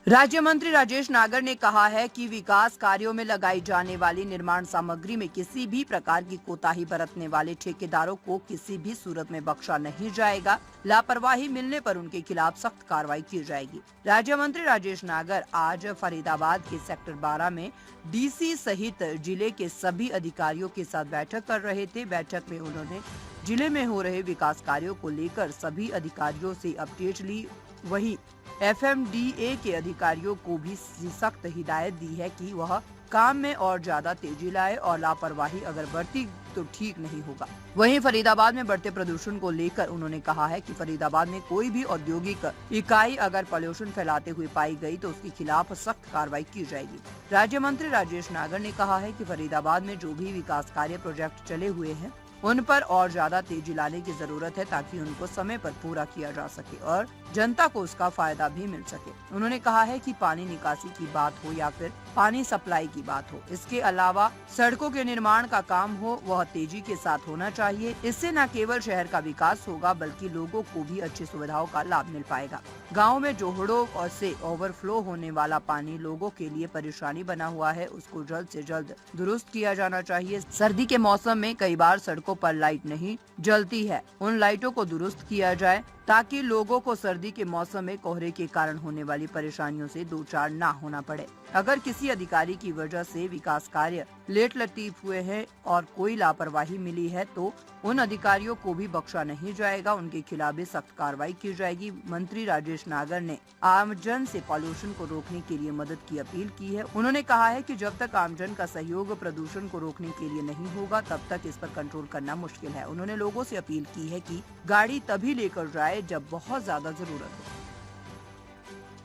राज्य मंत्री राजेश नागर ने कहा है कि विकास कार्यों में लगाई जाने वाली निर्माण सामग्री में किसी भी प्रकार की कोताही बरतने वाले ठेकेदारों को किसी भी सूरत में बख्शा नहीं जाएगा। लापरवाही मिलने पर उनके खिलाफ सख्त कार्रवाई की जाएगी। राज्य मंत्री राजेश नागर आज फरीदाबाद के सेक्टर 12 में डीसी सहित जिले के सभी अधिकारियों के साथ बैठक कर रहे थे। बैठक में उन्होंने जिले में हो रहे विकास कार्यों को लेकर सभी अधिकारियों से अपडेट ली। वहीं FMDA के अधिकारियों को भी सख्त हिदायत दी है कि वह काम में और ज्यादा तेजी लाए और लापरवाही अगर बरती तो ठीक नहीं होगा। वहीं फरीदाबाद में बढ़ते प्रदूषण को लेकर उन्होंने कहा है कि फरीदाबाद में कोई भी औद्योगिक इकाई अगर पॉल्यूशन फैलाते हुए पाई गई तो उसके खिलाफ सख्त कार्रवाई की जाएगी। राज्य मंत्री राजेश नागर ने कहा है कि फरीदाबाद में जो भी विकास कार्य प्रोजेक्ट चले हुए हैं उन पर और ज्यादा तेजी लाने की जरूरत है ताकि उनको समय पर पूरा किया जा सके और जनता को उसका फायदा भी मिल सके। उन्होंने कहा है कि पानी निकासी की बात हो या फिर पानी सप्लाई की बात हो, इसके अलावा सड़कों के निर्माण का काम हो, वह तेजी के साथ होना चाहिए। इससे न केवल शहर का विकास होगा बल्कि लोगों को भी अच्छी सुविधाओं का लाभ मिल पाएगा। गाँव में जोहड़ों से ओवरफ्लो होने वाला पानी लोगों के लिए परेशानी बना हुआ है, उसको जल्द से जल्द दुरुस्त किया जाना चाहिए। सर्दी के मौसम में कई बार सड़कों पर लाइट नहीं जलती है, उन लाइटों को दुरुस्त किया जाए ताकि लोगों को सर्दी के मौसम में कोहरे के कारण होने वाली परेशानियों से दो चार ना होना पड़े। अगर किसी अधिकारी की वजह से विकास कार्य लेट लतीफ हुए हैं और कोई लापरवाही मिली है तो उन अधिकारियों को भी बख्शा नहीं जाएगा, उनके खिलाफ भी सख्त कार्रवाई की जाएगी। मंत्री राजेश नागर ने आमजन से पॉल्यूशन को रोकने के लिए मदद की अपील की है। उन्होंने कहा है कि जब तक आमजन का सहयोग प्रदूषण को रोकने के लिए नहीं होगा तब तक इस पर कंट्रोल करना मुश्किल है। उन्होंने लोगों से अपील की है कि गाड़ी तभी लेकर जाए जब बहुत ज्यादा जरूरत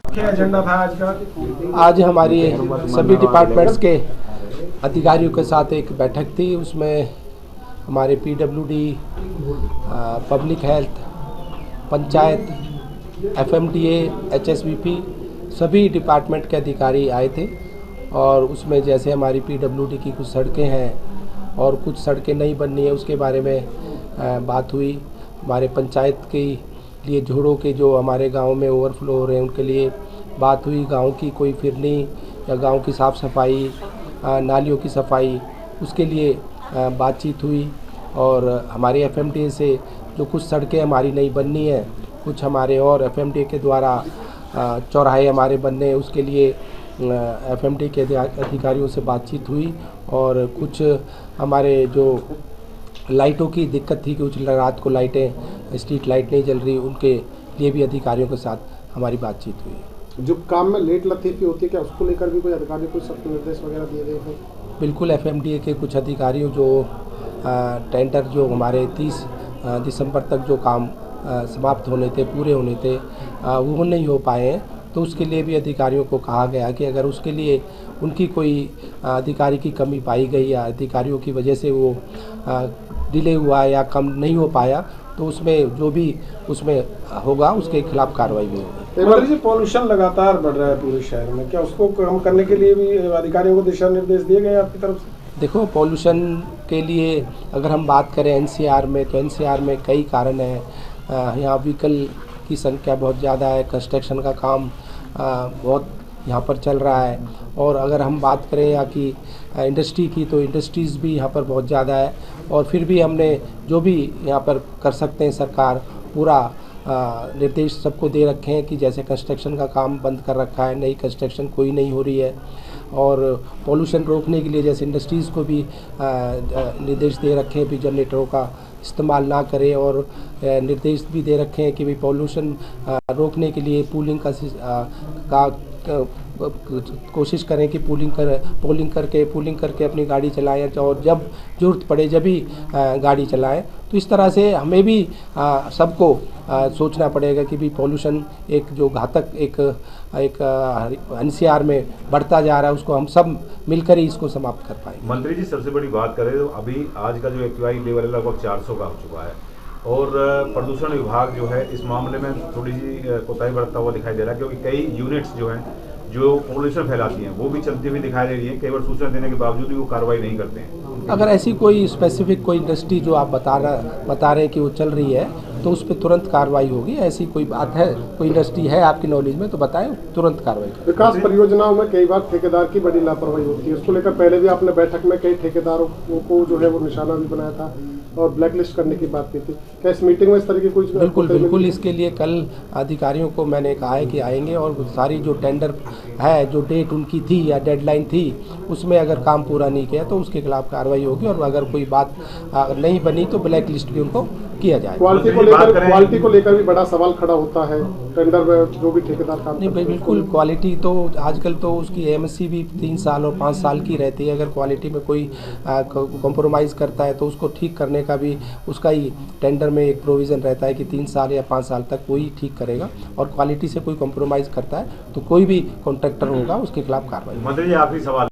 हो। क्या एजेंडा था आज का? आज हमारी सभी डिपार्टमेंट्स के अधिकारियों के साथ एक बैठक थी। उसमें हमारे PWD, public health, panchayat, FMDA, HSVP सभी डिपार्टमेंट के अधिकारी आए थे और उसमें जैसे हमारी PWD की कुछ सड़कें हैं और कुछ सड़कें नहीं बननी है उसके बारे में बात हुई। हमारे पंचायत के लिए जोड़ों के जो हमारे गांव में ओवरफ्लो हो रहे हैं उनके लिए बात हुई। गांव की कोई फिरनी या गांव की साफ़ सफाई, नालियों की सफाई, उसके लिए बातचीत हुई। और हमारे FMDA से जो कुछ सड़कें हमारी नहीं बननी है, कुछ हमारे और FMDA के द्वारा चौराहे हमारे बनने हैं, उसके लिए FMDA के अधिकारियों से बातचीत हुई। और कुछ हमारे जो लाइटों की दिक्कत थी कि कुछ रात को लाइटें, स्ट्रीट लाइट नहीं जल रही, उनके लिए भी अधिकारियों के साथ हमारी बातचीत हुई। जो काम में लेट लतीफ़ी होती है क्या उसको लेकर भी कोई अधिकारी कोई सख्त निर्देश वगैरह दिए गए हैं? बिल्कुल, FMDA के कुछ अधिकारियों जो टेंडर जो हमारे 30 दिसंबर तक जो काम समाप्त होने थे, पूरे होने थे, वो नहीं हो पाए हैं, तो उसके लिए भी अधिकारियों को कहा गया कि अगर उसके लिए उनकी कोई अधिकारी की कमी पाई गई या अधिकारियों की वजह से वो डिले हुआ या कम नहीं हो पाया तो उसमें जो भी उसमें होगा उसके खिलाफ कार्रवाई भी होगी। पॉल्यूशन लगातार बढ़ रहा है पूरे शहर में, क्या उसको कम करने के लिए भी अधिकारियों को दिशा निर्देश दिए गए आपकी तरफ से? देखो, पॉल्यूशन के लिए अगर हम बात करें NCR में तो NCR में कई कारण हैं। यहाँ व्हीकल की संख्या बहुत ज़्यादा है, कंस्ट्रक्शन का काम बहुत यहाँ पर चल रहा है। और अगर हम बात करें यहाँ की इंडस्ट्री की तो इंडस्ट्रीज़ भी यहाँ पर बहुत ज़्यादा है। और फिर भी हमने जो भी यहाँ पर कर सकते हैं, सरकार पूरा निर्देश सबको दे रखे हैं कि जैसे कंस्ट्रक्शन का काम बंद कर रखा है, नई कंस्ट्रक्शन कोई नहीं हो रही है। और पॉल्यूशन रोकने के लिए जैसे इंडस्ट्रीज़ को भी निर्देश दे रखे हैं कि जनरेटरों का इस्तेमाल ना करें। और निर्देश भी दे रखे हैं कि भाई पॉल्यूशन रोकने के लिए पूलिंग का कोशिश करें कि पूलिंग करके अपनी गाड़ी चलाएं और जब ज़रूरत पड़े जब भी गाड़ी चलाएं। तो इस तरह से हमें भी सबको सोचना पड़ेगा कि भी पॉल्यूशन एक जो घातक एक NCR में बढ़ता जा रहा है उसको हम सब मिलकर ही इसको समाप्त कर पाएंगे। मंत्री जी, सबसे बड़ी बात करें तो अभी आज का जो AQI लेवल लगभग 400 का हो चुका है और प्रदूषण विभाग जो है इस मामले में थोड़ी सी कोताही बरतता हुआ दिखाई दे रहा है, क्योंकि कई यूनिट्स जो हैं जो पॉल्यूशन फैलाती हैं वो भी चलती हुई दिखाई दे रही है। कई बार सूचना देने के बावजूद भी वो कार्रवाई नहीं करते हैं। अगर ऐसी कोई स्पेसिफिक कोई इंडस्ट्री जो आप बता रहे हैं कि वो चल रही है तो उस पर तुरंत कार्रवाई होगी। ऐसी कोई बात है, कोई इंडस्ट्री है आपकी नॉलेज में तो बताएं, तुरंत कार्रवाई करें। विकास परियोजनाओं में कई बार ठेकेदार की बड़ी लापरवाही होती है, उसको लेकर पहले भी आपने बैठक में कई ठेकेदारों को जो है वो निशाना भी बनाया था और ब्लैकलिस्ट करने की बात की थी। क्या इस मीटिंग में इस तरह की कोई बिल्कुल इसके लिए कल अधिकारियों को मैंने कहा है कि आएंगे और सारी जो टेंडर है, जो डेट उनकी थी या डेडलाइन थी, उसमें अगर काम पूरा नहीं किया तो उसके खिलाफ कार्रवाई होगी और अगर कोई बात अगर नहीं बनी तो ब्लैक लिस्ट भी उनको किया जाए। क्वालिटी को लेकर भी बड़ा सवाल खड़ा होता है टेंडर में जो भी ठेकेदार काम नहीं भाई, बिल्कुल क्वालिटी तो आजकल तो उसकी एमएससी भी 3 साल और 5 साल की रहती है। अगर क्वालिटी में कोई कॉम्प्रोमाइज़ करता है तो उसको ठीक करने का भी उसका ही टेंडर में एक प्रोविज़न रहता है कि 3 साल या 5 साल तक वही ठीक करेगा। और क्वालिटी से कोई कॉम्प्रोमाइज़ करता है तो कोई भी कॉन्ट्रैक्टर होगा उसके खिलाफ कार्रवाई। मंत्री जी, आखिरी सवाल।